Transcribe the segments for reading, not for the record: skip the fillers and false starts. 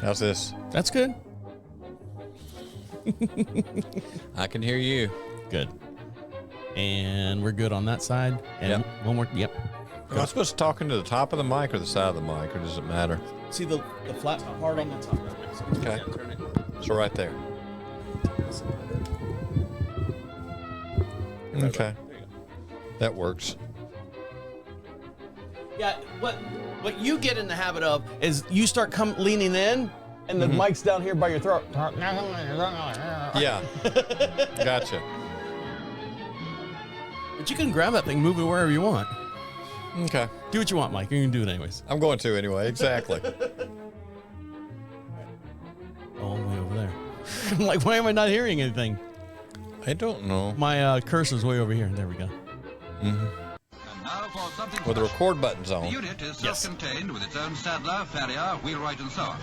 How's this? That's good. I can hear you. Good. And we're good on that side. And one more. Yep. Am I supposed to talk into the top of the mic or the side of the mic, or does it matter? See the flat part on the top. Okay. So right there. Okay. That works. Yeah, what you get in the habit of is you start leaning in, and the mic's down here by your throat. Yeah. Gotcha. But you can grab that thing, move it wherever you want. Okay. Do what you want, Mike. You can do it anyways. I'm going to anyway. Exactly. All the way over there. I'm like, why am I not hearing anything? I don't know. My cursor's way over here. There we go. Well, the record button's on. The unit is self-contained with its own saddler, farrier, wheelwright, and so on.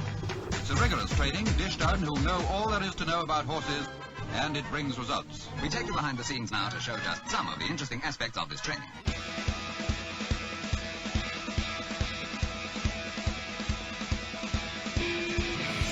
It's a rigorous training dished out who know all there is to know about horses, and it brings results. We take you behind the scenes now to show just some of the interesting aspects of this training.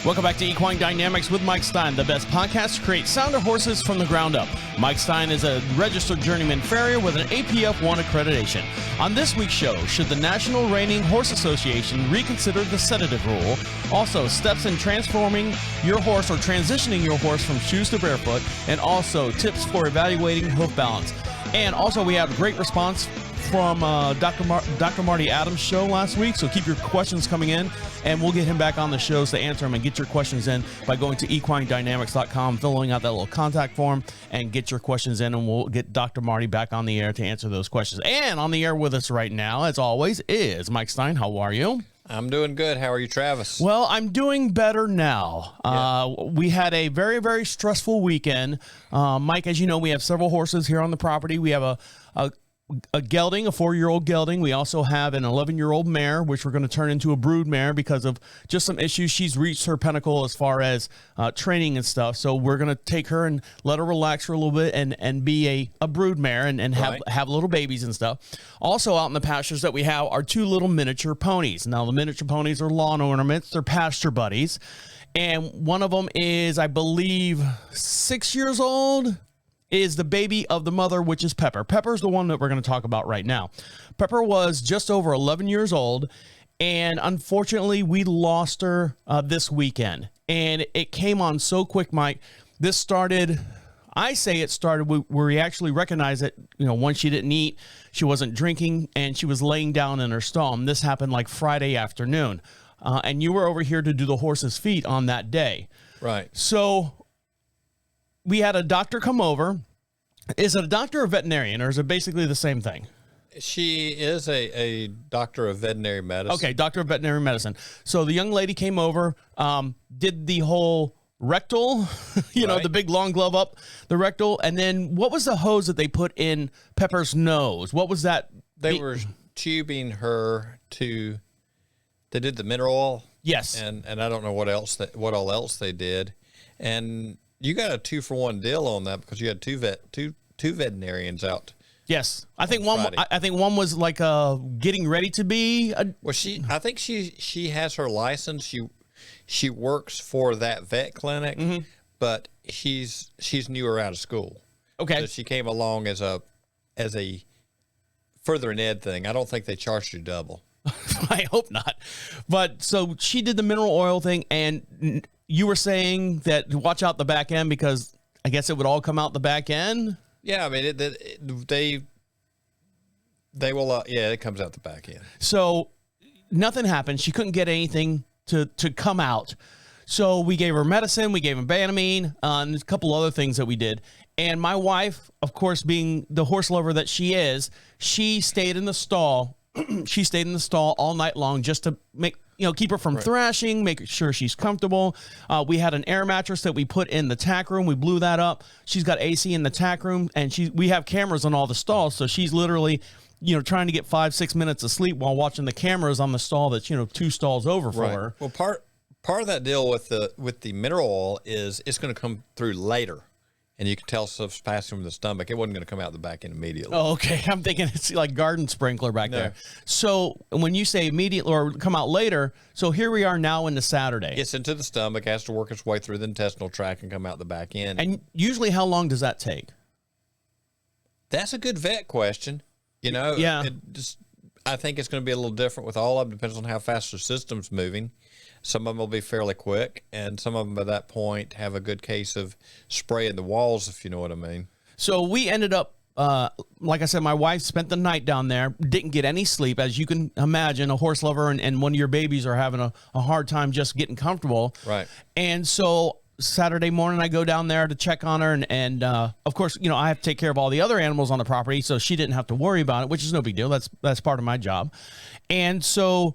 Welcome back to Equine Dynamics with Mike Stine, the best podcast to create sounder horses from the ground up. Mike Stine is a registered journeyman farrier with an APF 1 accreditation. On this week's show, should the National Reining Horse Association reconsider the sedative rule? Also, steps in transforming your horse or transitioning your horse from shoes to barefoot, and also tips for evaluating hoof balance. And also, we have a great response from Dr. Marty Adams' show last week, so keep your questions coming in, and we'll get him back on the shows to answer them, and get your questions in by going to equinedynamics.com, filling out that little contact form, and get your questions in, and we'll get Dr. Marty back on the air to answer those questions. And on the air with us right now, as always, is Mike Stine. How are you? I'm doing good. How are you, Travis? Well, I'm doing better now. We had a very, very stressful weekend. Mike, as you know, we have several horses here on the property. We have a gelding, a 4-year-old gelding. We also have an 11-year-old mare, which we're going to turn into a brood mare because of just some issues. She's reached her pinnacle as far as training and stuff. So we're going to take her and let her relax for a little bit and be a brood mare and have little babies and stuff. Also out in the pastures that we have are 2 little miniature ponies. Now, the miniature ponies are lawn ornaments. They're pasture buddies. And one of them is, I believe, 6 years old. Is the baby of the mother, which is Pepper. Pepper's the one that we're going to talk about right now. Pepper was just over 11 years old, and unfortunately, we lost her this weekend. And it came on so quick, Mike. This started, I say it started where we actually recognized that, once she didn't eat, she wasn't drinking, and she was laying down in her stall. And this happened like Friday afternoon. And you were over here to do the horse's feet on that day. Right. So we had a doctor come over. Is it a doctor or veterinarian, or is it basically the same thing? She is a doctor of veterinary medicine. Okay, doctor of veterinary medicine. So the young lady came over, did the whole rectal, the big long glove up the rectal, and then what was the hose that they put in Pepper's nose? What was that? They were tubing her to. They did the mineral oil. Yes, and I don't know what all else they did, and you got a 2-for-1 deal on that because you had two veterinarians out. Yes, I think one was like getting ready to be. I think she has her license. She works for that vet clinic, but she's newer out of school. Okay, so she came along as a further in ed thing. I don't think they charged you double. I hope not. But so she did the mineral oil thing, and you were saying that watch out the back end because I guess it would all come out the back end. Yeah, I mean they will. It comes out the back end. So nothing happened. She couldn't get anything to come out. So we gave her medicine. We gave her Banamine and a couple other things that we did. And my wife, of course, being the horse lover that she is, she stayed in the stall. She stayed in the stall all night long just to keep her from thrashing, make sure she's comfortable. We had an air mattress that we put in the tack room. We blew that up. She's got AC in the tack room, and we have cameras on all the stalls. So she's literally, trying to get 5-6 minutes of sleep while watching the cameras on the stall that's, 2 stalls over for her. Well, part of that deal with the mineral oil is it's going to come through later. and you could tell stuff's passing from the stomach. It wasn't going to come out the back end immediately. Oh, okay. I'm thinking it's like garden sprinkler back there. So when you say immediately or come out later, so here we are now into Saturday. Gets into the stomach, has to work its way through the intestinal tract and come out the back end. And usually how long does that take? That's a good vet question. Yeah. I think it's going to be a little different with all of them. Depends on how fast their system's moving. Some of them will be fairly quick, and some of them by that point have a good case of spraying the walls, if you know what I mean. So we ended up, like I said, my wife spent the night down there, didn't get any sleep. As you can imagine, a horse lover and one of your babies are having a hard time just getting comfortable. Right. And so Saturday morning, I go down there to check on her. And of course, I have to take care of all the other animals on the property, so she didn't have to worry about it, which is no big deal. That's part of my job. And so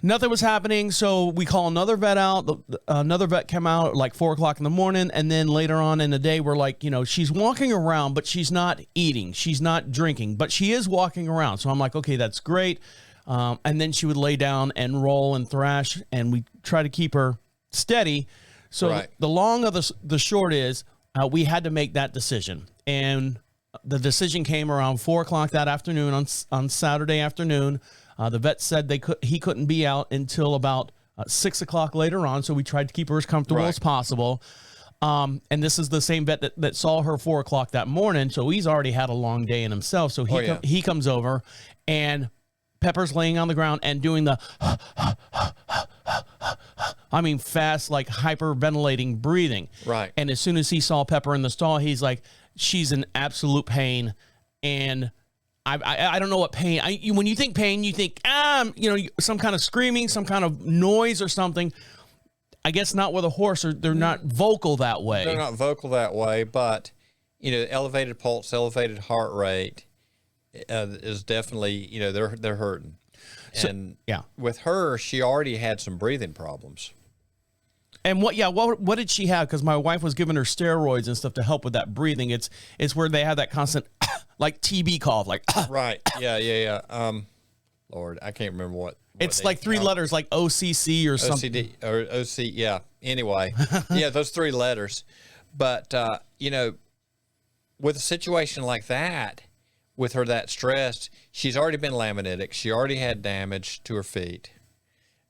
nothing was happening, so we call another vet out. Another vet came out at like 4 o'clock in the morning, and then later on in the day, we're like, she's walking around, but she's not eating. She's not drinking, but she is walking around. So I'm like, okay, that's great. And then she would lay down and roll and thrash, and we try to keep her steady. So Right. the long of the short is we had to make that decision. And the decision came around 4 o'clock that afternoon on Saturday afternoon. The vet said he couldn't be out until about 6 o'clock later on, so we tried to keep her as comfortable as possible. And this is the same vet that saw her 4 o'clock that morning, so he's already had a long day in himself. So he comes over, and Pepper's laying on the ground and doing the fast, like hyperventilating breathing. Right. And as soon as he saw Pepper in the stall, he's like, she's in absolute pain, and I don't know what pain. When you think pain, you think some kind of screaming, some kind of noise or something. I guess not with a horse, or they're not vocal that way. They're not vocal that way, but elevated pulse, elevated heart rate is definitely they're hurting. And with her, she already had some breathing problems. And what did she have? Because my wife was giving her steroids and stuff to help with that breathing. It's where they have that constant like TB cough, like right. Yeah. Lord, I can't remember what it's like 3 letters, like OCC or something. OCD or OC. Yeah. Anyway, those 3 letters. But with a situation like that, with her that stressed, she's already been laminitic. She already had damage to her feet,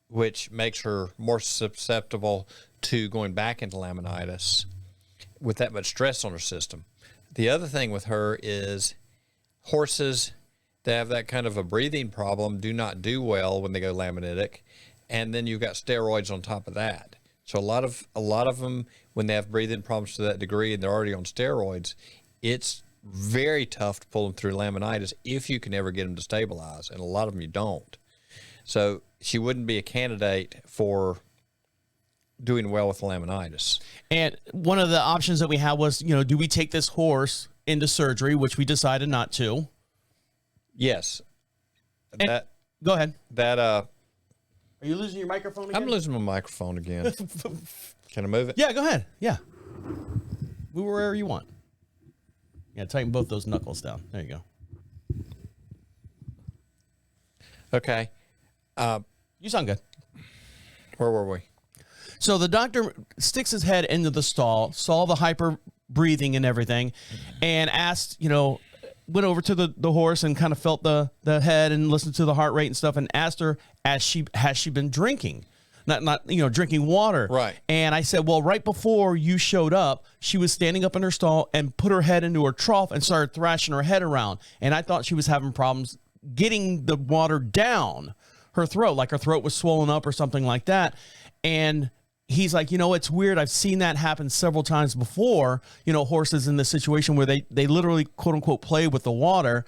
which makes her more susceptible to going back into laminitis with that much stress on her system. The other thing with her is horses that have that kind of a breathing problem do not do well when they go laminitic, and then you've got steroids on top of that. So a lot of them, when they have breathing problems to that degree and they're already on steroids, it's very tough to pull them through laminitis if you can ever get them to stabilize, and a lot of them you don't. So she wouldn't be a candidate for doing well with laminitis. And one of the options that we had was, do we take this horse into surgery, which we decided not to. Yes. Go ahead. Are you losing your microphone again? I'm losing my microphone again. Can I move it? Yeah, go ahead. Yeah. Move wherever you want. Yeah, tighten both those knuckles down. There you go. Okay. You sound good. Where were we? So the doctor sticks his head into the stall, saw the hyper breathing and everything, and asked, went over to the horse and kind of felt the head and listened to the heart rate and stuff, and asked her, has she been drinking? Not drinking water. Right. And I said, well, right before you showed up, she was standing up in her stall and put her head into her trough and started thrashing her head around. And I thought she was having problems getting the water down her throat, like her throat was swollen up or something like that. And he's like, it's weird. I've seen that happen several times before, horses in this situation where they literally, quote unquote, play with the water.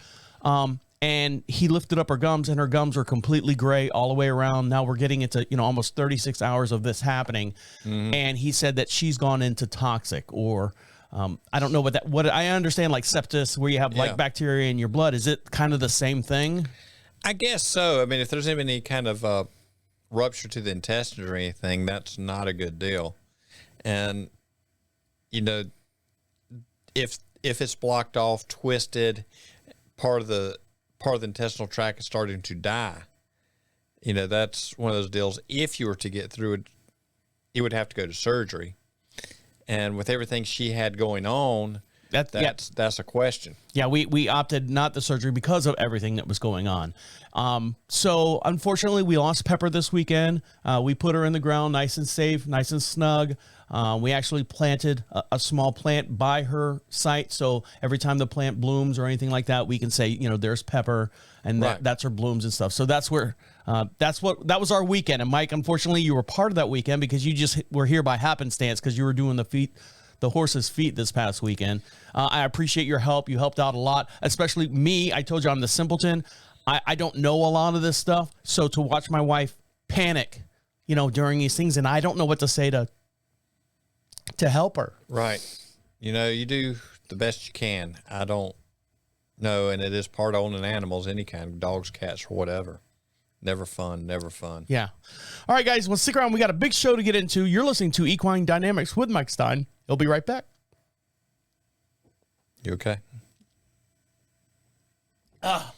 And he lifted up her gums, and her gums are completely gray all the way around. Now we're getting into, almost 36 hours of this happening. Mm-hmm. And he said that she's gone into toxic, or I don't know what I understand, like sepsis, where you have like bacteria in your blood. Is it kind of the same thing? I guess so. I mean, if there's any kind of rupture to the intestines or anything, that's not a good deal. And, if it's blocked off, twisted, part of the intestinal tract is starting to die, that's one of those deals. If you were to get through it, you would have to go to surgery. And with everything she had going on, that's a question. Yeah, we opted not the surgery because of everything that was going on. So unfortunately, we lost Pepper this weekend. We put her in the ground nice and safe, nice and snug. We actually planted a small plant by her site. So every time the plant blooms or anything like that, we can say, there's Pepper, and that's her blooms and stuff. So that's where, that was our weekend. And Mike, unfortunately, you were part of that weekend because you just were here by happenstance because you were doing the horse's feet this past weekend. I appreciate your help. You helped out a lot, especially me. I told you I'm the simpleton. I don't know a lot of this stuff. So to watch my wife panic, during these things, and I don't know what to say to help her. Right. You do the best you can. I don't know. And it is part of owning animals, any kind, dogs, cats, or whatever. Never fun. Yeah. All right, guys. Well, stick around. We got a big show to get into. You're listening to Equine Dynamics with Mike Stine. He'll be right back. You okay? I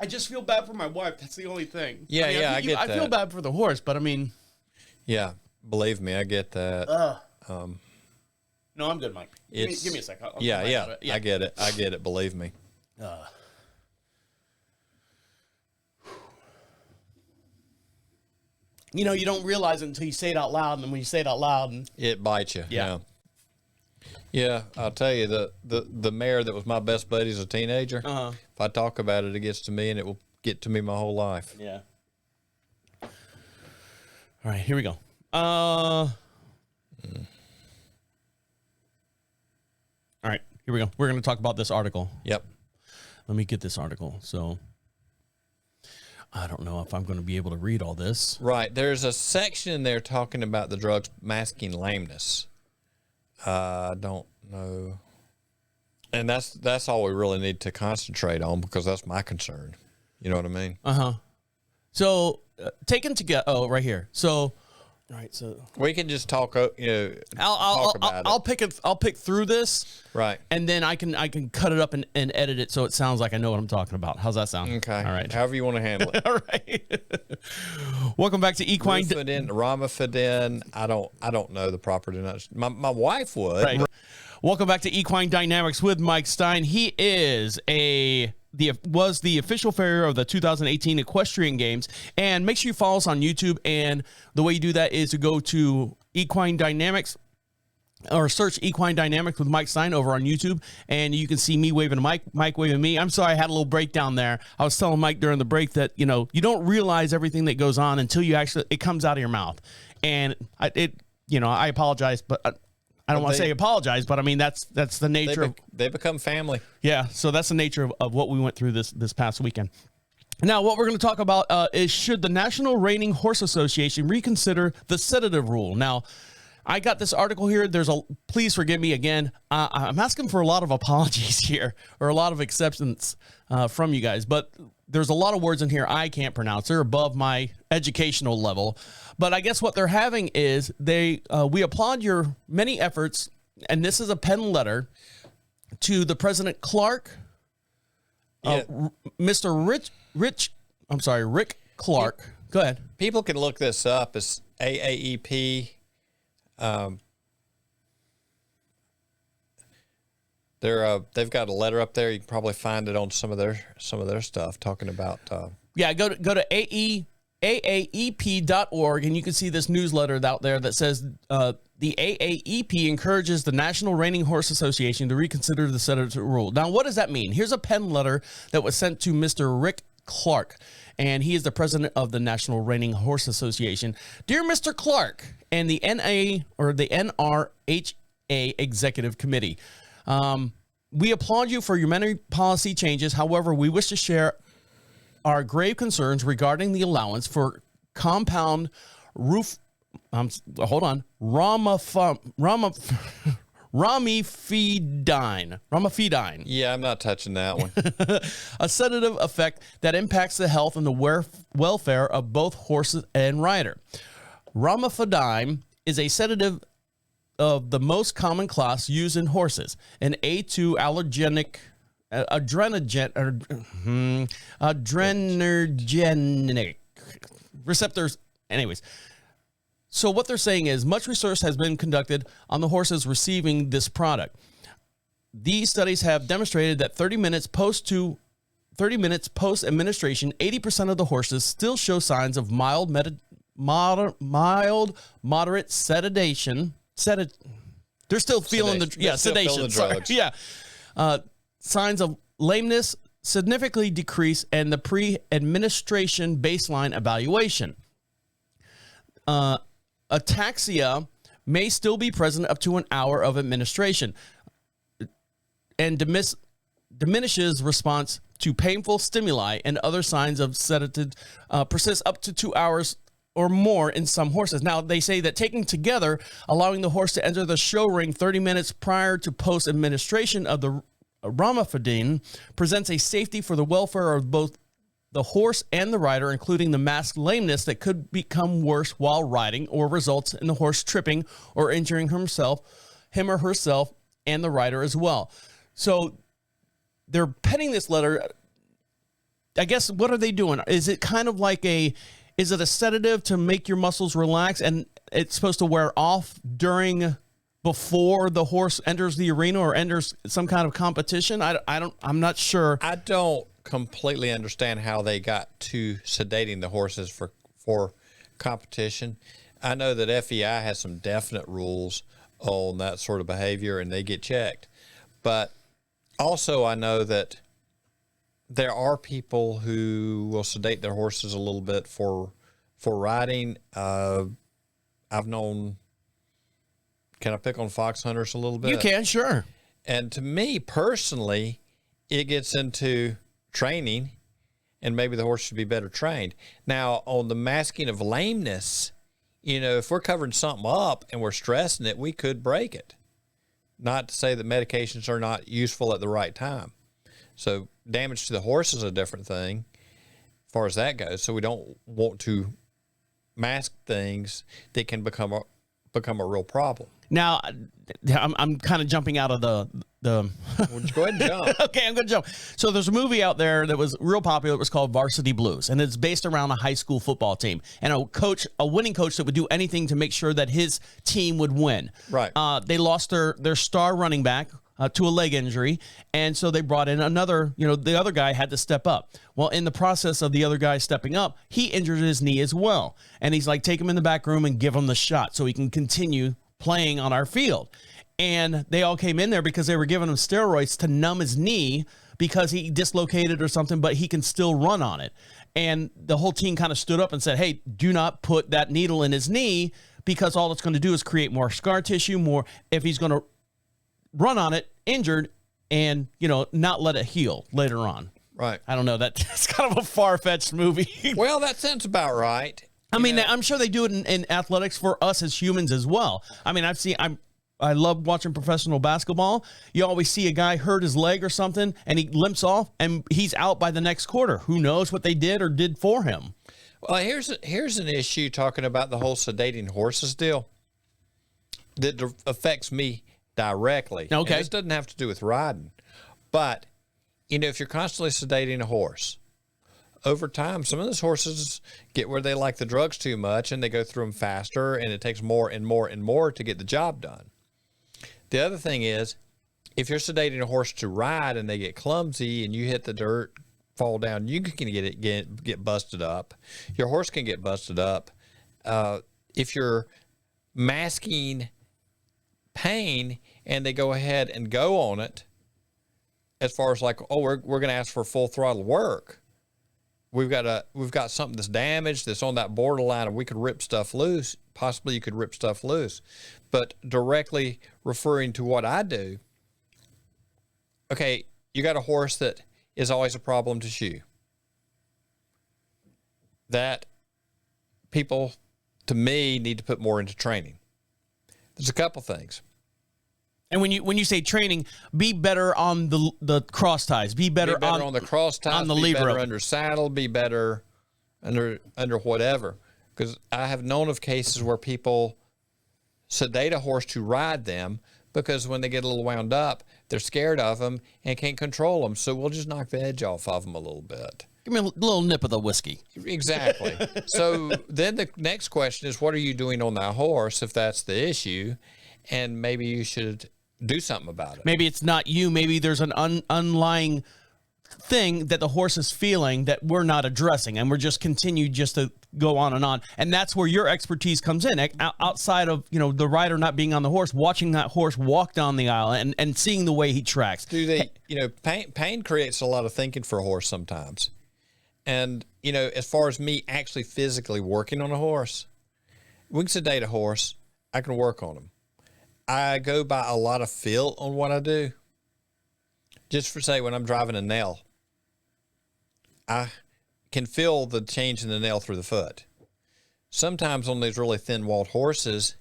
just feel bad for my wife. That's the only thing. Yeah, I get that. I feel bad for the horse, but I mean. Yeah, believe me, I get that. No, I'm good, Mike. Give me a sec. Yeah, I get it. I get it. Believe me. You don't realize it until you say it out loud, and then when you say it out loud, it bites you. Yeah. Yeah, I'll tell you, the mare that was my best buddy as a teenager, if I talk about it, it gets to me, and it will get to me my whole life. Yeah. All right, here we go. All right, here we go. We're going to talk about this article. Yep. Let me get this article. So I don't know if I'm going to be able to read all this. Right. There's a section in there talking about the drugs masking lameness. I don't know. And that's all we really need to concentrate on because that's my concern. You know what I mean? So taken together. Oh, right here. So, all right. So we can just talk. Talk about it. I'll pick through this. Right. And then I can cut it up and edit it so it sounds like I know what I'm talking about. How's that sound? Okay. All right. However you want to handle it. All right. Welcome back to Equine. Ramifidin. I don't know the proper pronunciation. My wife would. Right. Welcome back to Equine Dynamics with Mike Stine. He is was the official farrier of the 2018 Equestrian Games. And make sure you follow us on YouTube. And the way you do that is to go to Equine Dynamics or search Equine Dynamics with Mike Stine over on YouTube. And you can see me waving to Mike waving me. I'm sorry I had a little breakdown there. I was telling Mike during the break that, you don't realize everything that goes on until it comes out of your mouth. And I apologize, but I don't want to say apologize, but I mean, that's the nature they become family. Yeah. So that's the nature of what we went through this past weekend. Now, what we're going to talk about is should the National Reining Horse Association reconsider the sedative rule? Now, I got this article here. Please forgive me again. I'm asking for a lot of apologies here or a lot of acceptance from you guys, but there's a lot of words in here I can't pronounce. They're above my educational level. But I guess what they're having is we applaud your many efforts, and this is a pen letter to the President Clark, Mr. Rick Clark. Go ahead. People can look this up. It's AAEP. They've got a letter up there. You can probably find it on some of their stuff talking about. Go to AAEP.org, and you can see this newsletter out there that says the AAEP encourages the National Reining Horse Association to reconsider the sedative rule. Now, what does that mean? Here's a pen letter that was sent to Mr. Rick Clark, and he is the president of the National Reining Horse Association. Dear Mr. Clark and the NRHA Executive Committee, we applaud you for your many policy changes. However, we wish to share our grave concerns regarding the allowance for compound ramifidine. Yeah, I'm not touching that one. A sedative effect that impacts the health and the welfare of both horses and rider. Ramifidine is a sedative of the most common class used in horses, an A2 allergenic adrenergic receptors. Anyways, so what they're saying is much research has been conducted on the horses receiving this product. These studies have demonstrated that 30 minutes post administration, 80% of the horses still show signs of mild, moderate sedation. They're still feeling sedation. Sorry. Yeah. Signs of lameness significantly decrease and the pre-administration baseline evaluation. Ataxia may still be present up to an hour of administration and diminishes response to painful stimuli, and other signs of sedative persist up to 2 hours or more in some horses. Now, they say that taken together, allowing the horse to enter the show ring 30 minutes prior to post-administration of the romifadine presents a safety for the welfare of both the horse and the rider, including the masked lameness that could become worse while riding or results in the horse tripping or injuring him or herself, and the rider as well. So they're penning this letter. I guess, what are they doing? Is it kind of like is it a sedative to make your muscles relax, and it's supposed to wear off before the horse enters the arena or enters some kind of competition? I'm not sure. I don't completely understand how they got to sedating the horses for competition. I know that FEI has some definite rules on that sort of behavior, and they get checked. But also, I know that there are people who will sedate their horses a little bit for riding. I've known. Can I pick on fox hunters a little bit? You can, sure. And to me personally, it gets into training, and maybe the horse should be better trained. Now, on the masking of lameness, if we're covering something up and we're stressing it, we could break it. Not to say that medications are not useful at the right time. So damage to the horse is a different thing as far as that goes. So we don't want to mask things that can become a real problem. Now, I'm kind of jumping out of the. Well, go ahead and jump. Okay, I'm going to jump. So there's a movie out there that was real popular. It was called Varsity Blues, and it's based around a high school football team and a winning coach that would do anything to make sure that his team would win. Right. They lost their star running back to a leg injury, and so they brought in another. The other guy had to step up. Well, in the process of the other guy stepping up, he injured his knee as well, and he's like, take him in the back room and give him the shot so he can continue playing on our field. And they all came in there because they were giving him steroids to numb his knee because he dislocated or something, but he can still run on it. And the whole team kind of stood up and said, hey, do not put that needle in his knee, because all it's going to do is create more scar tissue, more if he's going to run on it injured and, not let it heal later on. Right. I don't know. That's kind of a far-fetched movie. Well, that sounds about right. I mean, I'm sure they do it in athletics for us as humans as well. I mean, I love watching professional basketball. You always see a guy hurt his leg or something, and he limps off, and he's out by the next quarter. Who knows what they did for him? Well, here's an issue talking about the whole sedating horses deal that affects me directly. Okay. And this doesn't have to do with riding, but if you're constantly sedating a horse, over time, some of those horses get where they like the drugs too much, and they go through them faster, and it takes more and more and more to get the job done. The other thing is, if you're sedating a horse to ride and they get clumsy and you hit the dirt, fall down, you can get busted up. Your horse can get busted up. If you're masking pain and they go ahead and go on it, as far as like, we're going to ask for full throttle work. We've got something that's damaged, that's on that borderline, and we could rip stuff loose. Possibly you could rip stuff loose. But directly referring to what I do, okay, you got a horse that is always a problem to shoe. That people, to me, need to put more into training. There's a couple things. And when you say training, be better on the cross ties, be better on the cross ties, on the be lead better rope, under saddle, be better under whatever. Because I have known of cases where people sedate a horse to ride them because when they get a little wound up, they're scared of them and can't control them. So we'll just knock the edge off of them a little bit. Give me a little nip of the whiskey. Exactly. So then the next question is, what are you doing on that horse if that's the issue? And maybe you should do something about it. Maybe it's not you. Maybe there's an underlying thing that the horse is feeling that we're not addressing, and we're just continue just to go on. And that's where your expertise comes in, outside of, the rider not being on the horse, watching that horse walk down the aisle and seeing the way he tracks. Pain creates a lot of thinking for a horse sometimes. And, as far as me actually physically working on a horse, we can sedate a horse. I can work on him. I go by a lot of feel on what I do. Just for say, when I'm driving a nail, I can feel the change in the nail through the foot. Sometimes on these really thin-walled horses,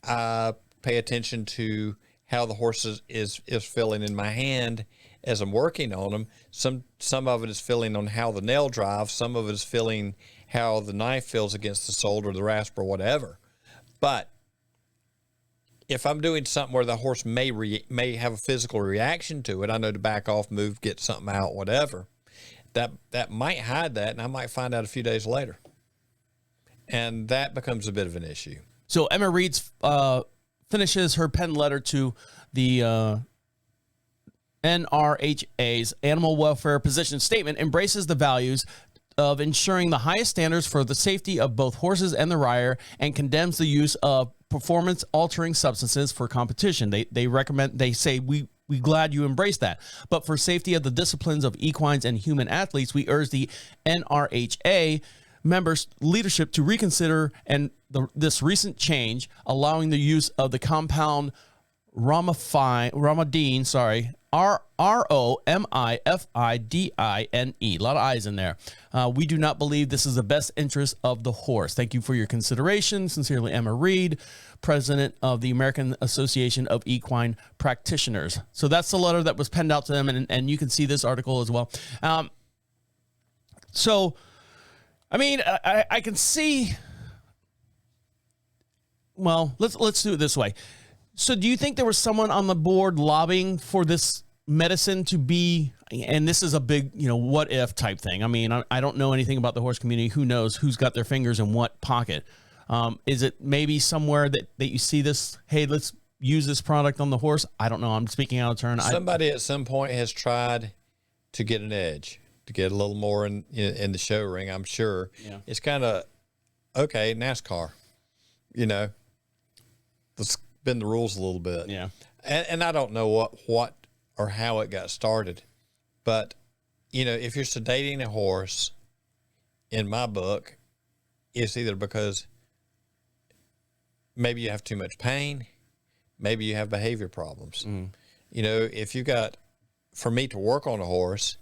I pay attention to how the horse is feeling in my hand as I'm working on them. Some of it is feeling on how the nail drives. Some of it is feeling how the knife feels against the sole or the rasp or whatever. But if I'm doing something where the horse may have a physical reaction to it, I know to back off, move, get something out, whatever. That might hide that, and I might find out a few days later. And that becomes a bit of an issue. So Emma Reed's finishes her pen letter to the NRHA's Animal Welfare Position Statement, embraces the values of ensuring the highest standards for the safety of both horses and the rider, and condemns the use of performance-altering substances for competition. They say, we glad you embrace that. But for safety of the disciplines of equines and human athletes, we urge the NRHA members' leadership to reconsider this recent change, allowing the use of the compound Romifine, ROMIFIDINE. A lot of I's in there. We do not believe this is the best interest of the horse. Thank you for your consideration. Sincerely, Emma Reed, President of the American Association of Equine Practitioners. So that's the letter that was penned out to them, and you can see this article as well. I can see. Well, let's do it this way. So do you think there was someone on the board lobbying for this medicine to be, and this is a big, what if type thing. I mean, I don't know anything about the horse community. Who knows who's got their fingers in what pocket? Is it maybe somewhere that you see this, hey, let's use this product on the horse? I don't know. I'm speaking out of turn. Somebody at some point has tried to get an edge, to get a little more in the show ring, I'm sure. Yeah. It's kind of, okay, NASCAR, let's bend the rules a little bit. Yeah. And I don't know what or how it got started, but if you're sedating a horse, in my book, it's either because maybe you have too much pain, maybe you have behavior problems. Mm. If you got, for me to work on a horse,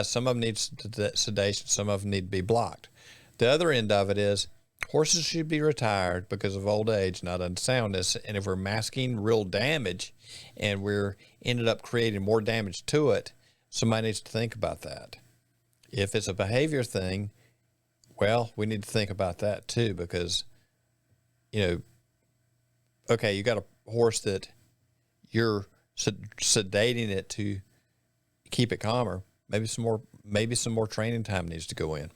some of them need sedation, some of them need to be blocked. The other end of it is, horses should be retired because of old age, not unsoundness. And if we're masking real damage and we're ended up creating more damage to it, somebody needs to think about that. If it's a behavior thing, well, we need to think about that too, because, okay, you got a horse that you're sedating it to keep it calmer. Maybe some more training time needs to go in.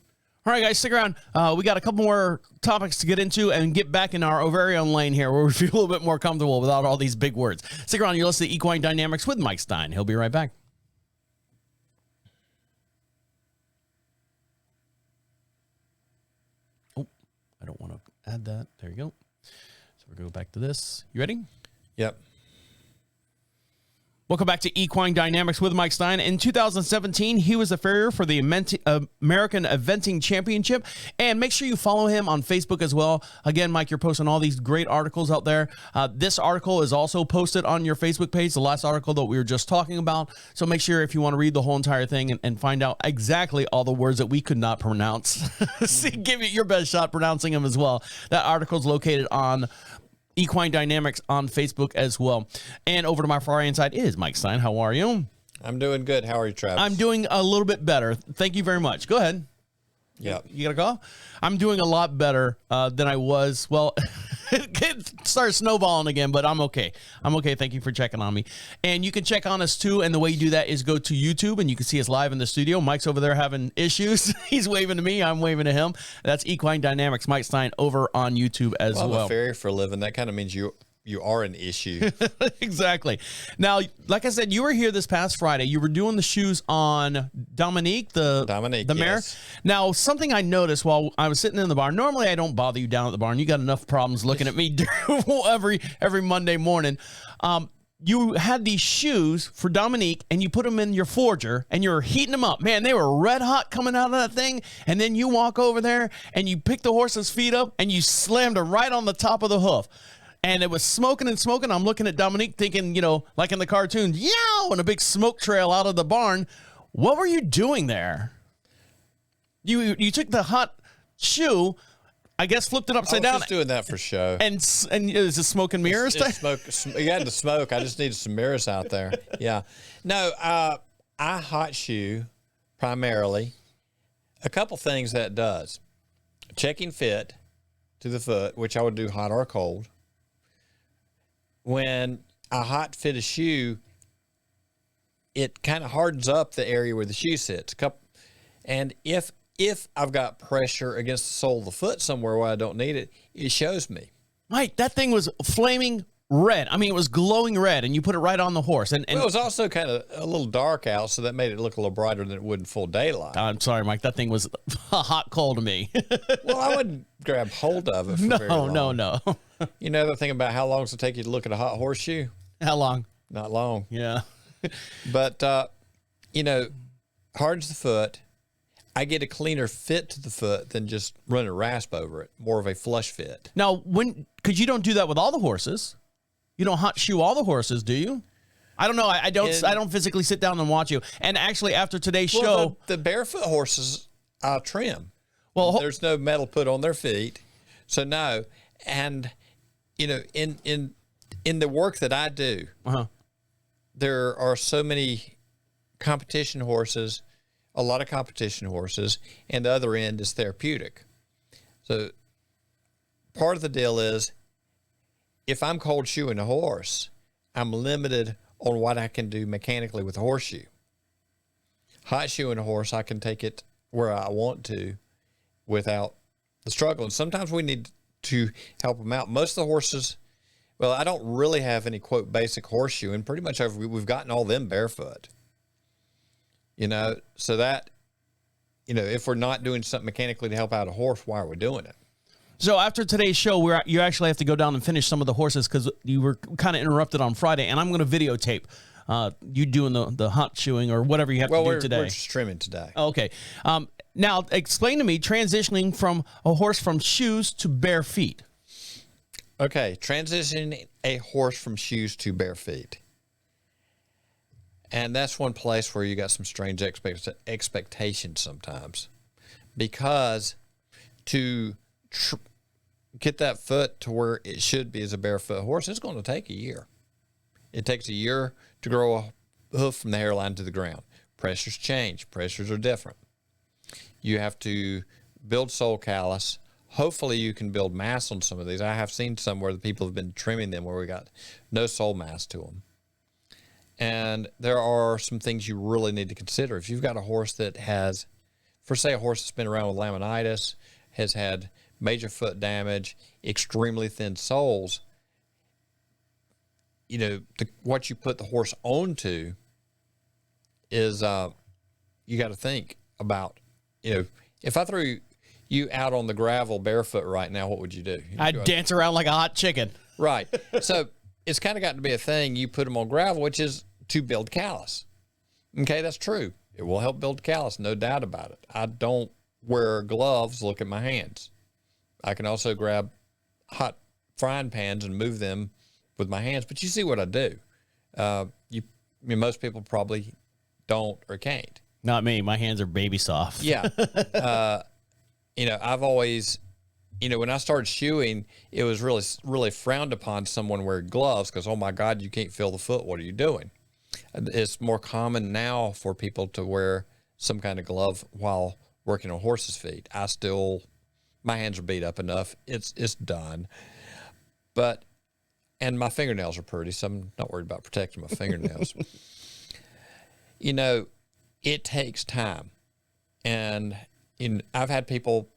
All right, guys, stick around. We got a couple more topics to get into and get back in our very own lane here where we feel a little bit more comfortable without all these big words. Stick around. You're listening to Equine Dynamics with Mike Stine. He'll be right back. Oh, I don't want to add that. There you go. So we're going to go back to this. You ready? Yep. Welcome back to Equine Dynamics with Mike Stine. In 2017, he was a farrier for the American Eventing Championship. And make sure you follow him on Facebook as well. Again, Mike, you're posting all these great articles out there. This article is also posted on your Facebook page, the last article that we were just talking about. So make sure if you want to read the whole entire thing and find out exactly all the words that we could not pronounce, give it your best shot pronouncing them as well. That article is located on Equine Dynamics on Facebook as well. And over to my far right side is Mike Stine. How are you? I'm doing good. How are you, Travis? I'm doing a little bit better. Thank you very much. Go ahead. Yeah. You got to go? I'm doing a lot better than I was. Well, It started snowballing again, but I'm okay. I'm okay. Thank you for checking on me. And you can check on us too. And the way you do that is go to YouTube and you can see us live in the studio. Mike's over there having issues. He's waving to me. I'm waving to him. That's Equine Dynamics, Mike Stine, over on YouTube as well. I'm a farrier for a living. That kind of means you are an issue. Exactly. Now, like I said, you were here this past Friday. You were doing the shoes on Dominique, the mare. Yes. Now, something I noticed while I was sitting in the barn. Normally, I don't bother you down at the barn. You got enough problems looking at me every Monday morning. You had these shoes for Dominique, and you put them in your forger, and you're heating them up. Man, they were red hot coming out of that thing. And then you walk over there, and you pick the horse's feet up, and you slammed them right on the top of the hoof. And it was smoking and smoking. I'm looking at Dominique thinking, like in the cartoons, yow, and a big smoke trail out of the barn. What were you doing there? You took the hot shoe, I guess, flipped it upside down. I was just doing that for show. And is it smoke and mirrors? It's smoke. You had the smoke. I just needed some mirrors out there. Yeah. No, I hot shoe primarily. A couple things that does. Checking fit to the foot, which I would do hot or cold. When I hot fit a shoe, it kind of hardens up the area where the shoe sits. And if I've got pressure against the sole of the foot somewhere where I don't need it, it shows me. Mike, that thing was flaming red. I mean, it was glowing red, and you put it right on the horse. And well, it was also kind of a little dark out, so that made it look a little brighter than it would in full daylight. I'm sorry, Mike. That thing was a hot coal to me. Well, I wouldn't grab hold of it for very long. No. You know the thing about how long does it take you to look at a hot horseshoe? How long? Not long. Yeah. But, hardens the foot. I get a cleaner fit to the foot than just run a rasp over it. More of a flush fit. Now, because you don't do that with all the horses. You don't hot shoe all the horses, do you? I don't know. I don't physically sit down and watch you. And actually, after today's show, the barefoot horses I'll trim. Well, there's no metal put on their feet, so no. And in the work that I do, there are so many competition horses, a lot of competition horses, and the other end is therapeutic. So part of the deal is, if I'm cold shoeing a horse, I'm limited on what I can do mechanically with a horseshoe. Hot shoeing a horse, I can take it where I want to without the struggle. And sometimes we need to help them out. Most of the horses, well, I don't really have any, quote, basic horseshoeing. Pretty much we've gotten all them barefoot. So that, if we're not doing something mechanically to help out a horse, why are we doing it? So after today's show, you actually have to go down and finish some of the horses because you were kind of interrupted on Friday, and I'm going to videotape you doing the hot shoeing or whatever you have to do today. We're just trimming today. Okay. Now, explain to me transitioning from a horse from shoes to bare feet. Okay, transitioning a horse from shoes to bare feet. And that's one place where you got some strange expectations sometimes. Because to get that foot to where it should be as a barefoot horse, it's going to take a year. It takes a year to grow a hoof from the hairline to the ground. Pressures change. Pressures are different. You have to build sole callus. Hopefully you can build mass on some of these. I have seen some where the people have been trimming them where we got no sole mass to them. And there are some things you really need to consider. If you've got a horse that has, for say a horse that's been around with laminitis, has had major foot damage, extremely thin soles, what you put the horse onto is you got to think about, if I threw you out on the gravel barefoot right now, what would you do? I'd dance around like a hot chicken. Right. So it's kind of got to be a thing. You put them on gravel, which is to build callus. Okay, that's true. It will help build callus, no doubt about it. I don't wear gloves, look at my hands. I can also grab hot frying pans and move them with my hands, but you see what I do. Most people probably don't or can't. Not me. My hands are baby soft. Yeah. I've always, when I started shoeing, it was really, really frowned upon someone wearing gloves because, oh my God, you can't feel the foot. What are you doing? It's more common now for people to wear some kind of glove while working on horses' feet. My hands are beat up enough. It's done. And my fingernails are pretty, so I'm not worried about protecting my fingernails. It takes time. And I've had people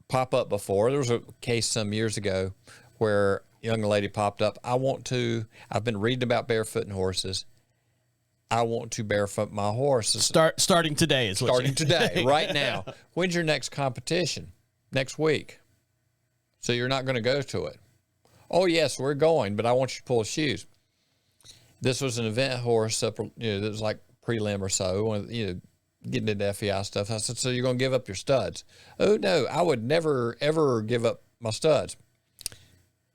pop up before. There was a case some years ago where a young lady popped up. I've been reading about barefooting horses. I want to barefoot my horse. Starting today is what Starting today, right now. When's your next competition? Next week. So you're not going to go to it. Oh, yes, we're going, but I want you to pull shoes. This was an event horse up, that was like prelim or so, getting into FEI stuff. I said, so you're going to give up your studs? Oh, no, I would never, ever give up my studs.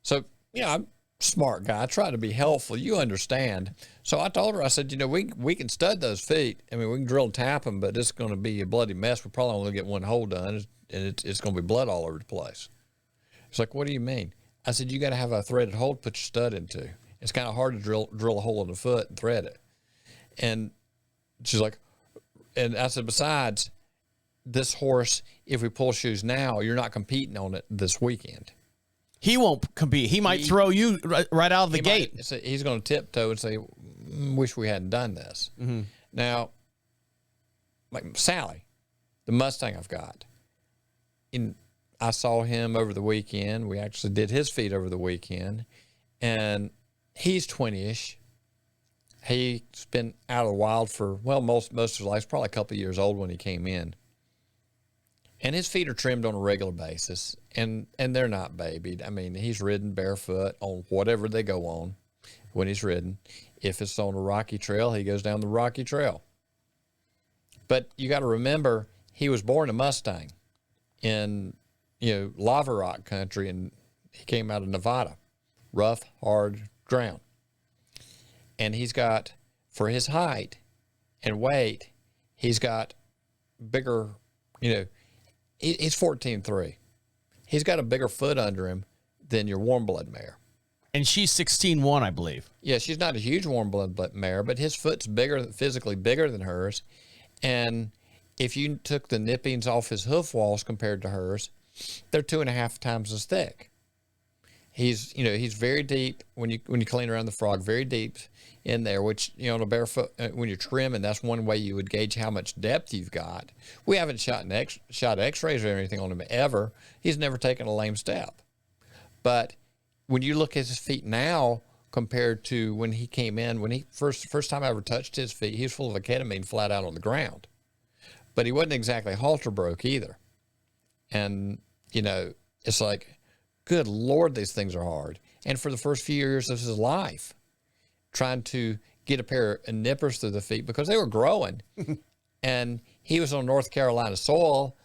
So, I'm a smart guy. I try to be helpful. You understand. So I told her, I said, we can stud those feet. I mean, we can drill and tap them, but it's going to be a bloody mess. We're probably only going to get one hole done, and it's going to be blood all over the place. It's like, what do you mean? I said, you got to have a threaded hole to put your stud into. It's kind of hard to drill a hole in the foot and thread it. And she's like, and I said, besides, this horse, if we pull shoes now, you're not competing on it this weekend. He won't compete. He might throw you right out of the gate. He's going to tiptoe and say, wish we hadn't done this. Mm-hmm. Now, like Sally, the Mustang I've got, I saw him over the weekend. We actually did his feet over the weekend, and he's 20-ish. He's been out of the wild for, most of his life. He's probably a couple of years old when he came in. And his feet are trimmed on a regular basis, and they're not babied. I mean, he's ridden barefoot on whatever they go on when he's ridden. If it's on a rocky trail, he goes down the rocky trail. But you got to remember, he was born a Mustang in, lava rock country, and he came out of Nevada. Rough, hard ground. And he's got, for his height and weight, he's got bigger, he's 14.3. He's got a bigger foot under him than your warm blood mare. And she's 16.1, I believe. Yeah, she's not a huge warm blood mare, but his foot's physically bigger than hers. And if you took the nippings off his hoof walls compared to hers, they're 2.5 times as thick. He's very deep when you clean around the frog, very deep in there, which, on a barefoot, when you're trimming, that's one way you would gauge how much depth you've got. We haven't shot x-rays or anything on him ever. He's never taken a lame step. But when you look at his feet now compared to when he came in, when he first time I ever touched his feet, he was full of ketamine flat out on the ground. But he wasn't exactly halter broke either. And, it's like, good Lord, these things are hard. And for the first few years of his life, trying to get a pair of nippers through the feet because they were growing. And he was on North Carolina soil,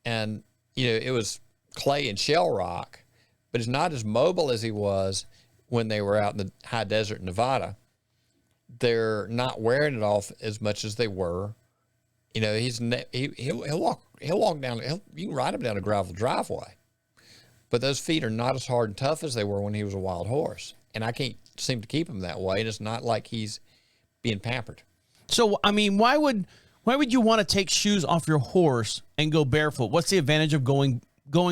and, it was clay and shell rock, but he's not as mobile as he was when they were out in the high desert in Nevada. They're not wearing it off as much as they were. He'll walk down, you can ride him down a gravel driveway. But those feet are not as hard and tough as they were when he was a wild horse. And I can't seem to keep him that way. And it's not like he's being pampered. So, I mean, why would you want to take shoes off your horse and go barefoot? What's the advantage of going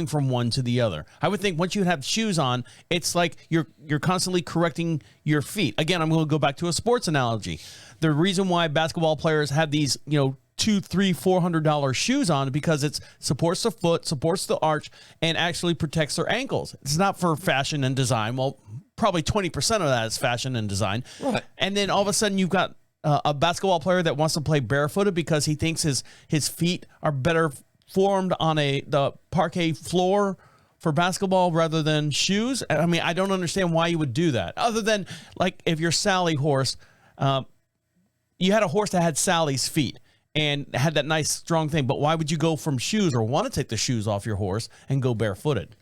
from one to the other? I would think once you have shoes on, it's like you're constantly correcting your feet. Again, I'm going to go back to a sports analogy. The reason why basketball players have these, $200, $300, $400 shoes on because it supports the foot, supports the arch, and actually protects their ankles. It's not for fashion and design. Well, probably 20% of that is fashion and design. Right. And then all of a sudden you've got a basketball player that wants to play barefooted because he thinks his feet are better formed on the parquet floor for basketball rather than shoes. I mean, I don't understand why you would do that. Other than, like, if your Sally horse, you had a horse that had Sally's feet and had that nice strong thing, but why would you go from shoes or want to take the shoes off your horse and go barefooted?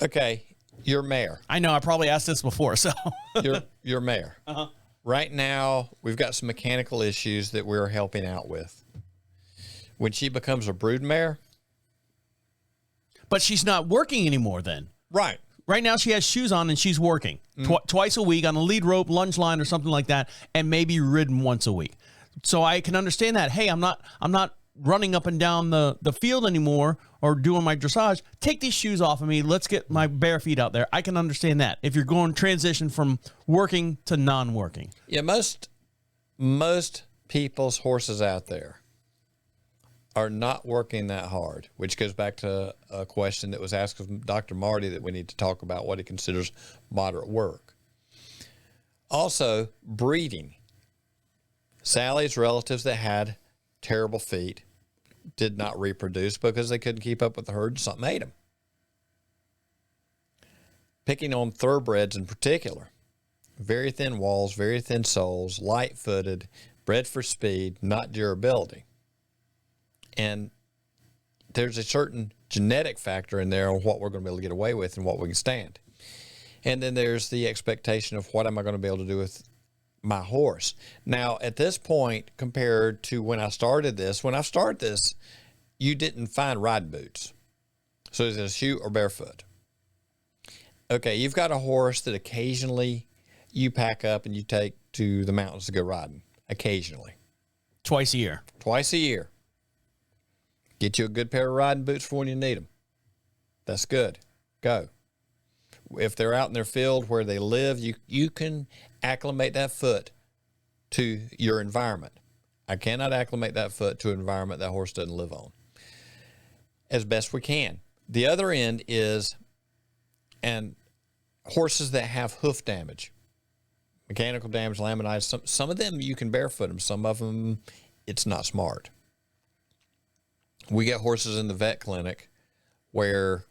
Okay, your mare. I know, I probably asked this before, so. your mare. Uh-huh. Right now, we've got some mechanical issues that we're helping out with. When she becomes a brood mare. But she's not working anymore then. Right. Right now she has shoes on and she's working twice a week on a lead rope, lunge line or something like that, and maybe ridden once a week. So I can understand that. Hey, I'm not running up and down the field anymore or doing my dressage, take these shoes off of me. Let's get my bare feet out there. I can understand that. If you're going transition from working to non-working. Yeah, most people's horses out there are not working that hard, which goes back to a question that was asked of Dr. Marty that we need to talk about what he considers moderate work. Also, breeding. Sally's relatives that had terrible feet did not reproduce because they couldn't keep up with the herd and something ate them. Picking on thoroughbreds in particular, very thin walls, very thin soles, light-footed, bred for speed, not durability. And there's a certain genetic factor in there on what we're going to be able to get away with and what we can stand. And then there's the expectation of what am I going to be able to do with my horse. Now, at this point, compared to when I started this, you didn't find ride boots. So is it a shoe or barefoot? Okay, you've got a horse that occasionally you pack up and you take to the mountains to go riding. Occasionally. Twice a year. Twice a year. Get you a good pair of riding boots for when you need them. That's good. Go. If they're out in their field where they live, you can acclimate that foot to your environment. I cannot acclimate that foot to an environment that horse doesn't live on as best we can. The other end is, and horses that have hoof damage, mechanical damage, laminitis, some of them you can barefoot them. Some of them, it's not smart. We get horses in the vet clinic where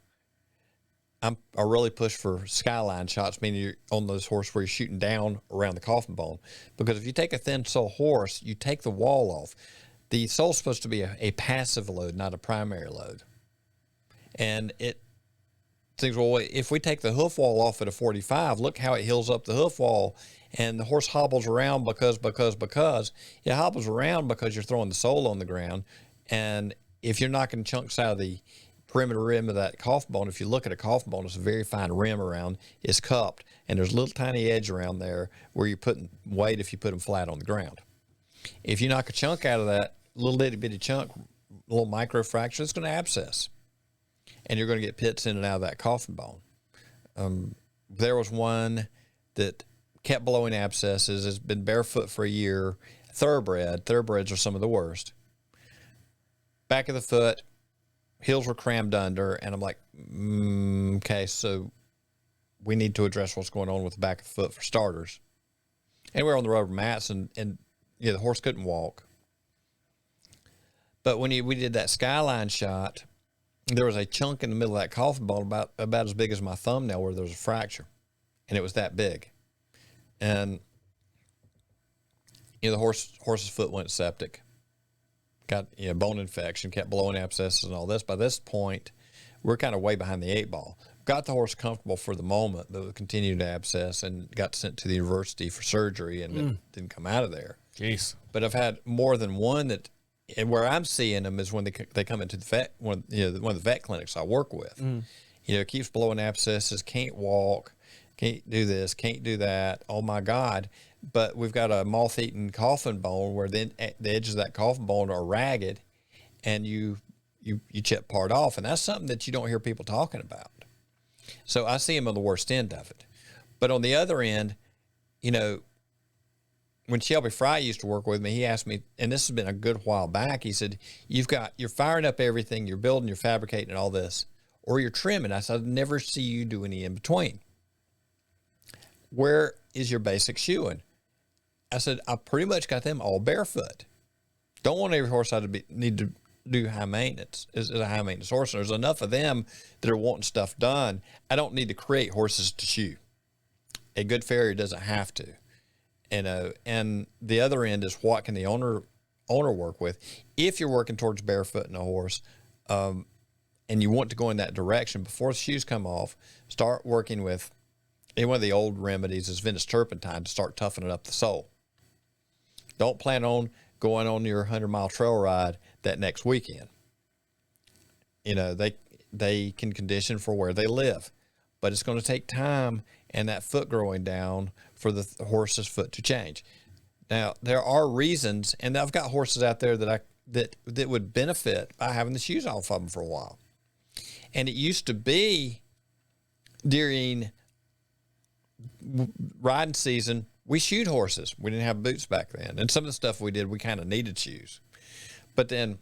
I really push for skyline shots, meaning you're on those horses where you're shooting down around the coffin bone. Because if you take a thin sole horse, you take the wall off. The sole's supposed to be a passive load, not a primary load. And it thinks, well, if we take the hoof wall off at a 45, look how it heals up the hoof wall, and the horse hobbles around because it hobbles around because you're throwing the sole on the ground. And if you're knocking chunks out of the perimeter rim of that coffin bone, if you look at a coffin bone, it's a very fine rim around, it's cupped, and there's a little tiny edge around there where you're putting weight if you put them flat on the ground. If you knock a chunk out of that little itty bitty chunk, a little micro fracture, it's going to abscess, and you're going to get pits in and out of that coffin bone. There was one that kept blowing abscesses, has been barefoot for a year, thoroughbreds are some of the worst. Back of the foot, heels were crammed under, and I'm like, okay, so we need to address what's going on with the back of the foot for starters. And we're on the rubber mats, and the horse couldn't walk. But when we did that skyline shot, there was a chunk in the middle of that coffin bone about as big as my thumbnail where there was a fracture, and it was that big. And the horse's foot went septic. Got bone infection, kept blowing abscesses and all this. By this point, we're kind of way behind the 8-ball. Got the horse comfortable for the moment, but continued to abscess and got sent to the university for surgery and it didn't come out of there. Jeez. But I've had more than one that, and where I'm seeing them is when they come into the vet, one of the vet clinics I work with. Keeps blowing abscesses, can't walk, can't do this, can't do that. Oh my God. But we've got a moth-eaten coffin bone where the edges of that coffin bone are ragged, and you chip part off, and that's something that you don't hear people talking about. So I see them on the worst end of it. But on the other end, when Shelby Fry used to work with me, he asked me, and this has been a good while back, he said, you're firing up everything, you're building, you're fabricating and all this, or you're trimming. I said, I'd never see you do any in between. Where is your basic shoeing? I said, I pretty much got them all barefoot. Don't want every horse need to do high maintenance. Is a high maintenance horse. And there's enough of them that are wanting stuff done. I don't need to create horses to shoe. A good farrier doesn't have to. And the other end is what can the owner work with? If you're working towards barefooting a horse, and you want to go in that direction, before the shoes come off, start working with, one of the old remedies is Venice turpentine to start toughening up the sole. Don't plan on going on your 100-mile trail ride that next weekend. They can condition for where they live, but it's going to take time and that foot growing down for the horse's foot to change. Now, there are reasons, and I've got horses out there that that would benefit by having the shoes off of them for a while. And it used to be during riding season, we shoed horses. We didn't have boots back then. And some of the stuff we did, we kind of needed shoes. But then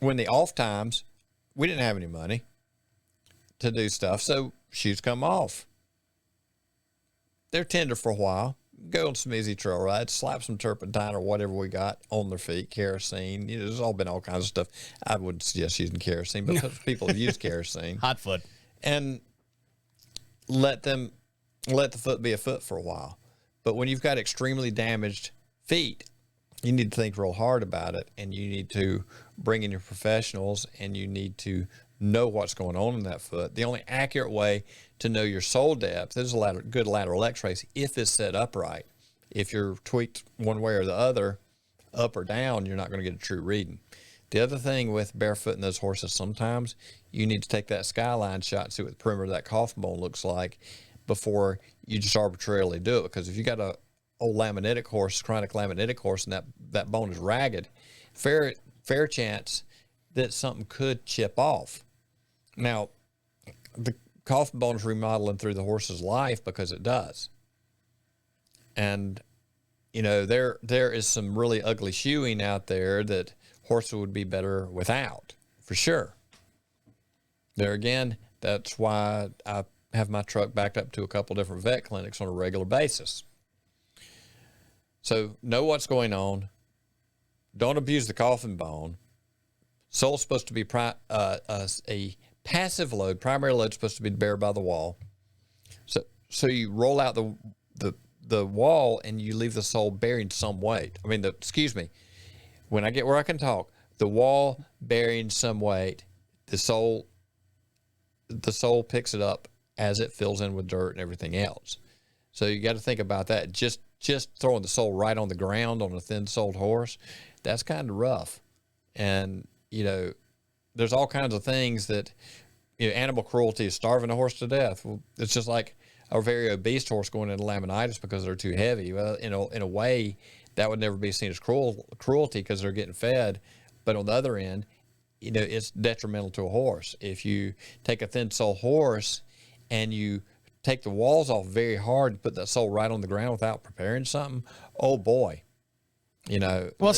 when the off times, we didn't have any money to do stuff. So shoes come off. They're tender for a while. Go on some easy trail rides, slap some turpentine or whatever we got on their feet, kerosene. You know, there's all been all kinds of stuff. I wouldn't suggest using kerosene, but people have used kerosene. Hot foot. And let the foot be a foot for a while. But when you've got extremely damaged feet, you need to think real hard about it, and you need to bring in your professionals, and you need to know what's going on in that foot. The only accurate way to know your sole depth is good lateral x-rays if it's set upright. If you're tweaked one way or the other, up or down, you're not going to get a true reading. The other thing with barefooting those horses, sometimes you need to take that skyline shot and see what the perimeter of that coffin bone looks like before you just arbitrarily do it. Because if you got a old laminitic horse, chronic laminitic horse, and that bone is ragged, fair chance that something could chip off. Now, the coffin bone is remodeling through the horse's life because it does. And, you know, there is some really ugly shoeing out there that horses would be better without, for sure. There again, that's why I have my truck backed up to a couple different vet clinics on a regular basis. So know what's going on. Don't abuse the coffin bone. Sole's supposed to be a passive load. Primary load is supposed to be bared by the wall. So you roll out the wall and you leave the sole bearing some weight. When I get where I can talk, the wall bearing some weight, the sole picks it up as it fills in with dirt and everything else. So you got to think about that. Just throwing the sole right on the ground on a thin-soled horse, that's kind of rough. And, you know, there's all kinds of things that, you know, animal cruelty is starving a horse to death. Well, it's just like a very obese horse going into laminitis because they're too heavy. Well, in a way, that would never be seen as cruelty because they're getting fed. But on the other end, you know, it's detrimental to a horse. If you take a thin-soled horse and you take the walls off very hard and put that sole right on the ground without preparing something, oh boy. You know, well,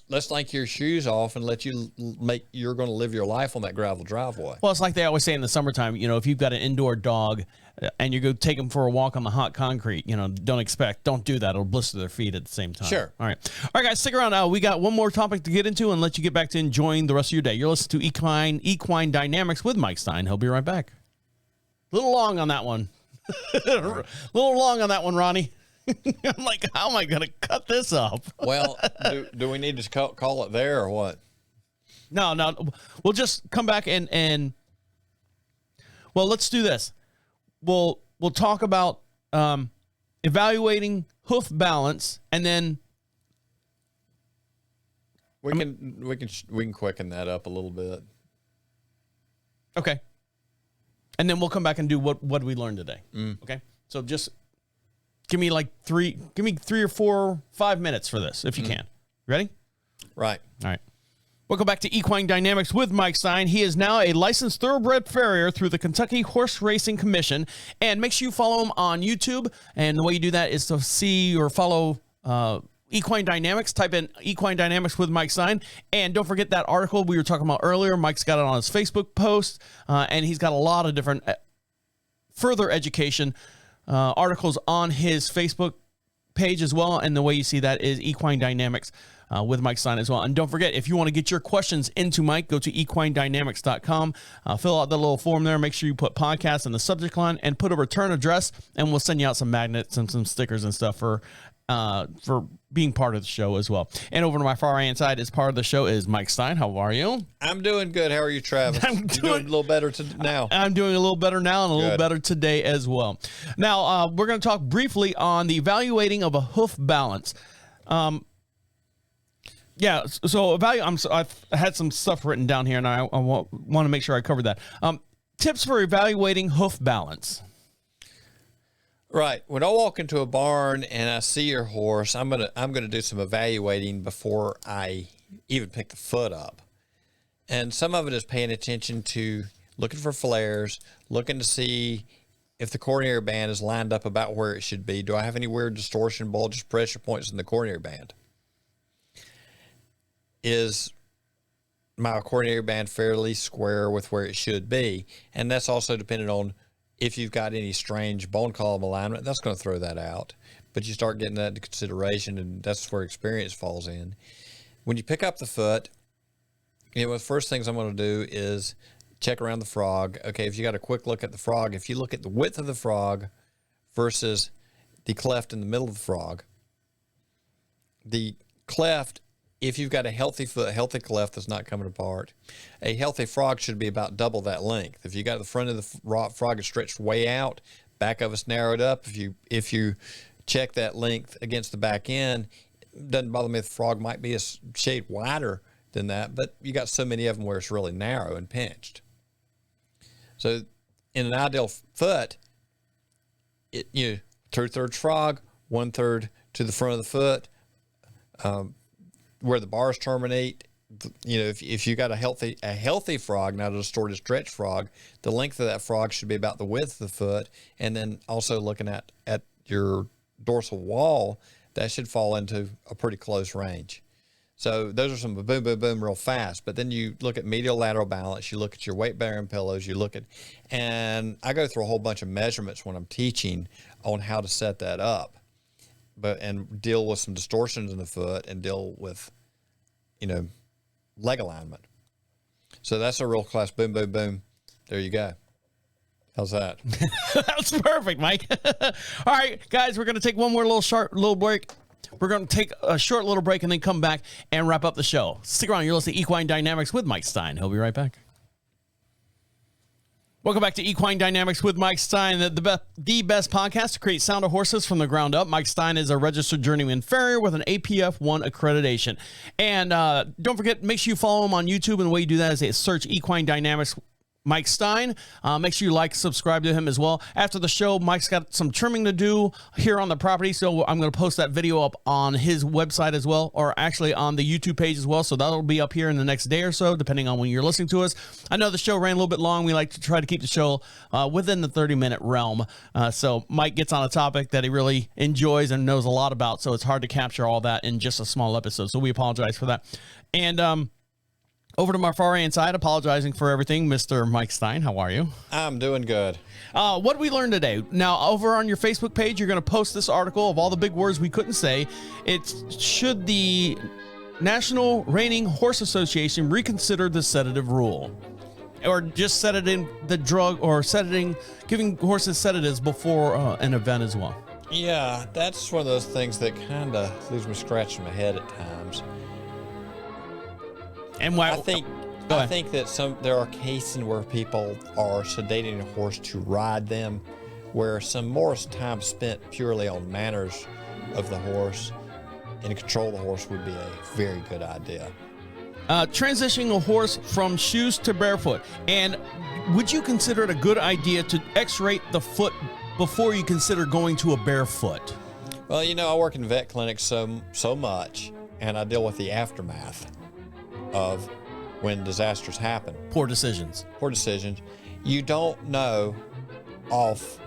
let's take your shoes off and let you you're going to live your life on that gravel driveway. Well, it's like they always say in the summertime, you know, if you've got an indoor dog and you go take them for a walk on the hot concrete, you know, don't do that. It'll blister their feet at the same time. Sure. All right, guys, stick around. We got one more topic to get into and let you get back to enjoying the rest of your day. You're listening to Equine Dynamics with Mike Stine. He'll be right back. A little long on that one. A little long on that one, Ronnie. I'm like, how am I going to cut this up? Well, do we need to call it there or what? No. We'll just come back and well, let's do this. We'll talk about evaluating hoof balance, and then we can quicken that up a little bit. Okay. And then we'll come back and do what we learned today. Okay. So just give me 3 or 4, 5 minutes for this, if you can. Ready? Right. All right. Welcome back to Equine Dynamics with Mike Stine. He is now a licensed thoroughbred farrier through the Kentucky Horse Racing Commission. And make sure you follow him on YouTube. And the way you do that is to see or follow Equine Dynamics. Type in Equine Dynamics with Mike Stine. And don't forget that article we were talking about earlier. Mike's got it on his Facebook post. And he's got a lot of different further education articles on his Facebook page as well. And the way you see that is Equine Dynamics with Mike Stine as well. And don't forget, if you want to get your questions into Mike, go to equinedynamics.com. Fill out the little form there. Make sure you put podcast in the subject line and put a return address, and we'll send you out some magnets and some stickers and stuff for being part of the show as well. And over to my far right side is part of the show is Mike Stine. How are you? I'm doing good. How are you, Travis? I'm doing a little better now. I'm doing a little better now and a little better today as well. Now, we're going to talk briefly on the evaluating of a hoof balance. Yeah, so I've had some stuff written down here, and I want to make sure I cover that. Tips for evaluating hoof balance. Right. When I walk into a barn and I see your horse, I'm gonna do some evaluating before I even pick the foot up. And some of it is paying attention to looking for flares, looking to see if the coronary band is lined up about where it should be. Do I have any weird distortion, bulges, pressure points in the coronary band? Is my coronary band fairly square with where it should be? And that's also dependent on if you've got any strange bone column alignment. That's going to throw that out. But you start getting that into consideration, and that's where experience falls in. When you pick up the foot, one of the first things I'm going to do is check around the frog. Okay, if you got a quick look at the frog, if you look at the width of the frog versus the cleft in the middle of the frog, the cleft, if you've got a healthy foot, a healthy cleft that's not coming apart, a healthy frog should be about double that length. If you got the front of the frog is stretched way out, back of it's narrowed up, if you check that length against the back end, it doesn't bother me if the frog might be a shade wider than that, but you got so many of them where it's really narrow and pinched. So in an ideal foot, 2/3 frog, 1/3 to the front of the foot, where the bars terminate. If you got a healthy frog, not a distorted stretch frog, the length of that frog should be about the width of the foot. And then also looking at your dorsal wall, that should fall into a pretty close range. So those are some boom, boom, boom real fast. But then you look at medial lateral balance, you look at your weight bearing pillows, and I go through a whole bunch of measurements when I'm teaching on how to set that up, and deal with some distortions in the foot and deal with, leg alignment. So that's a real class boom, boom, boom. There you go. How's that? That's perfect, Mike. All right, guys, we're going to take one more little break. We're going to take a short little break and then come back and wrap up the show. Stick around. You're listening to Equine Dynamics with Mike Stine. He'll be right back. Welcome back to Equine Dynamics with Mike Stine, the best podcast to create sounder horses from the ground up. Mike Stine is a registered journeyman farrier with an APF 1 accreditation. And don't forget, make sure you follow him on YouTube. And the way you do that is search Equine Dynamics Mike Stine. Make sure you subscribe to him as well. After the show, Mike's got some trimming to do here on the property, so I'm going to post that video up on his website as well, or actually on the YouTube page as well, so that'll be up here in the next day or so, depending on when you're listening to us. I know the show ran a little bit long. We like to try to keep the show within the 30-minute realm, so Mike gets on a topic that he really enjoys and knows a lot about, so it's hard to capture all that in just a small episode, so we apologize for that. And over to my far right side, apologizing for everything, Mr. Mike Stine. How are you? I'm doing good. What did we learn today? Now, over on your Facebook page, you're going to post this article of all the big words we couldn't say. Should the National Reining Horse Association reconsider the sedative rule? Or just set it in the drug, or giving horses sedatives before an event as well? Yeah, that's one of those things that kind of leaves me scratching my head at times. And why? I think that there are cases where people are sedating a horse to ride them, where some more time spent purely on manners of the horse and control of the horse would be a very good idea. Transitioning a horse from shoes to barefoot. And would you consider it a good idea to x-ray the foot before you consider going to a barefoot? Well, I work in vet clinics so much, and I deal with the aftermath of when disasters happen. Poor decisions. You don't know off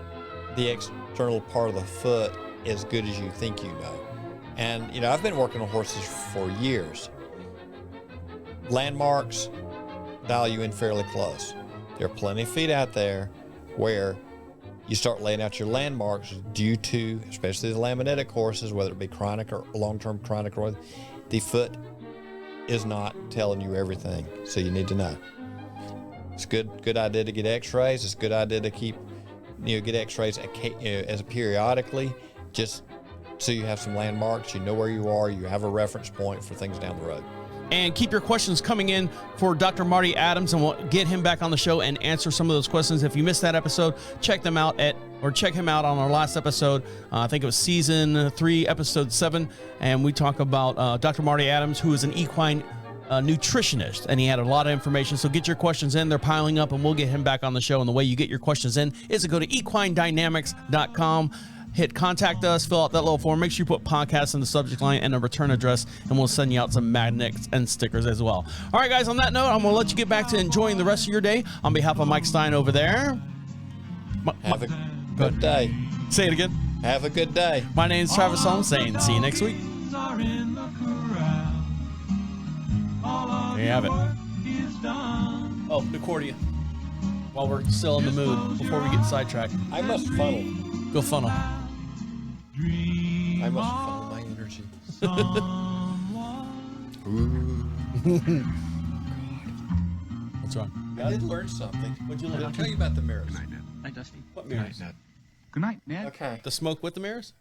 the external part of the foot as good as you think you know. And, I've been working on horses for years. Landmarks dial you in fairly close. There are plenty of feet out there where you start laying out your landmarks due to, especially the laminitic horses, whether it be chronic or long-term chronic, or the foot is not telling you everything, so you need to know. It's good idea to get x-rays. It's a good idea to get x-rays as periodically, just so you have some landmarks, you know where you are, you have a reference point for things down the road. And keep your questions coming in for Dr. Marty Adams, and we'll get him back on the show and answer some of those questions. If you missed that episode, check him out on our last episode. I think it was season 3, episode 7. And we talk about Dr. Marty Adams, who is an equine nutritionist, and he had a lot of information. So get your questions in. They're piling up, and we'll get him back on the show. And the way you get your questions in is to go to equinedynamics.com. hit contact us, fill out that little form. Make sure you put podcast in the subject line and a return address, and we'll send you out some magnets and stickers as well. All right, guys, on that note, I'm going to let you get back to enjoying the rest of your day. On behalf of Mike Stine over there, Have a good day. say it again. Have a good day. My name's Travis Holmes, saying see you next week. There you have it. Oh, the accordion. While we're still in the mood, before we get sidetracked. I must funnel. Go funnel. I must funnel my energy. What's wrong? I did learn something. What'd you learn? I'll tell you about the mirrors. Good night, Ned. Hey, Dusty. What mirrors? Good night, Ned. Okay. The smoke with the mirrors?